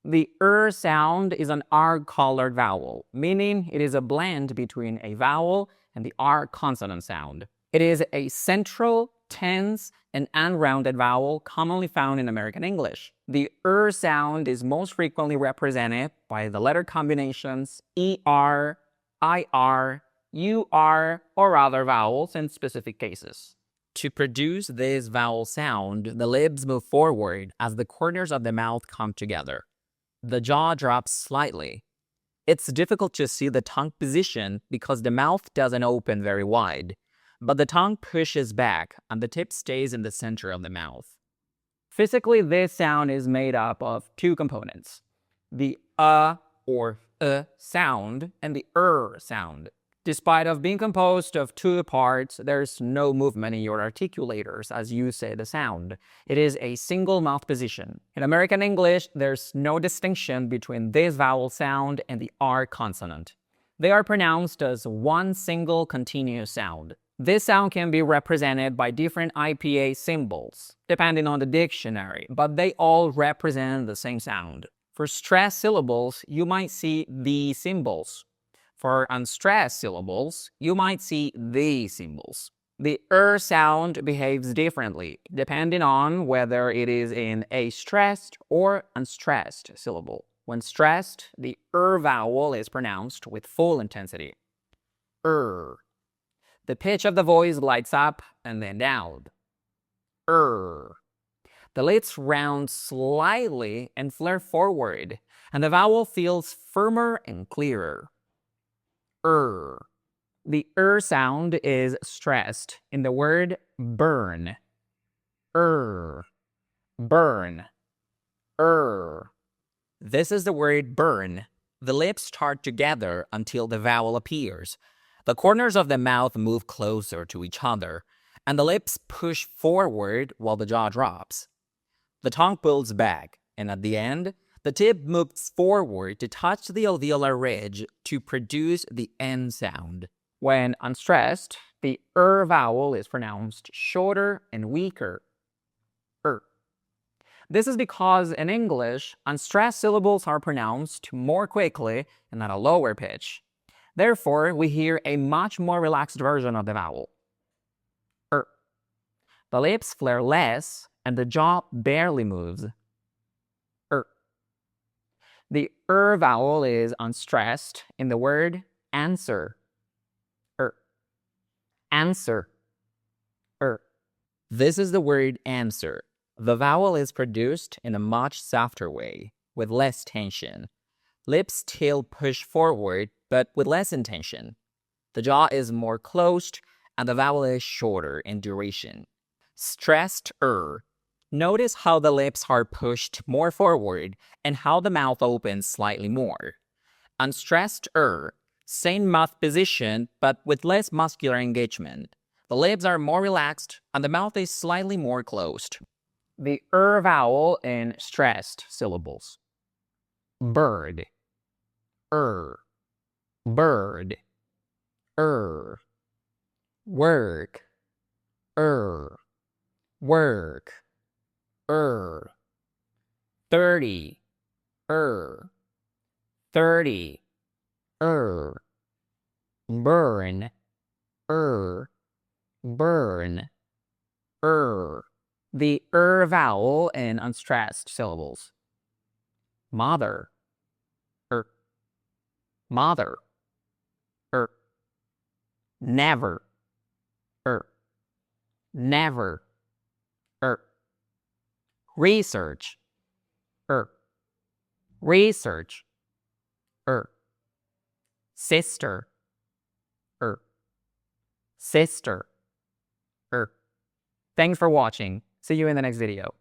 The sound is an R-colored vowel, meaning it is a blend between a vowel and the R consonant sound. It is a central, tense, and unrounded vowel commonly found in American English. The sound is most frequently represented by the letter combinations ER, IR, UR, or other vowels in specific cases. To produce this vowel sound, the lips move forward as the corners of the mouth come together. The jaw drops slightly. It's difficult to see the tongue position because the mouth doesn't open very wide, but the tongue pushes back and the tip stays in the center of the mouth. Physically, this sound is made up of two components, the or sound and the sound. Despite of being composed of two parts, there's no movement in your articulators as you say the sound. It is a single mouth position. In American English, there's no distinction between this vowel sound and the R consonant. They are pronounced as one single continuous sound. This sound can be represented by different IPA symbols, depending on the dictionary, but they all represent the same sound. For stressed syllables, you might see these symbols. For unstressed syllables, you might see these symbols. The sound behaves differently, depending on whether it is in a stressed or unstressed syllable. When stressed, the vowel is pronounced with full intensity. The pitch of the voice lights up and then down. The lips round slightly and flare forward, and the vowel feels firmer and clearer. The sound is stressed in the word burn. Burn. This is the word burn. The lips start together until the vowel appears. The corners of the mouth move closer to each other, and the lips push forward while the jaw drops. The tongue pulls back, and at the end, the tip moves forward to touch the alveolar ridge to produce the N sound. When unstressed, the vowel is pronounced shorter and weaker. This is because in English, unstressed syllables are pronounced more quickly and at a lower pitch. Therefore, we hear a much more relaxed version of the vowel. The lips flare less and the jaw barely moves. The vowel is unstressed in the word answer. Answer. This is the word answer. The vowel is produced in a much softer way, with less tension. Lips still push forward, but with less intention. The jaw is more closed, and the vowel is shorter in duration. Stressed Notice how the lips are pushed more forward and how the mouth opens slightly more. Unstressed same mouth position but with less muscular engagement. The lips are more relaxed and the mouth is slightly more closed. The vowel in stressed syllables. Bird. Bird. Work. Work. 30. 30. Burn. Burn. The vowel in unstressed syllables. Mother. Mother. Never. Never. Research. Research. Sister. Sister. Thanks for watching. See you in the next video.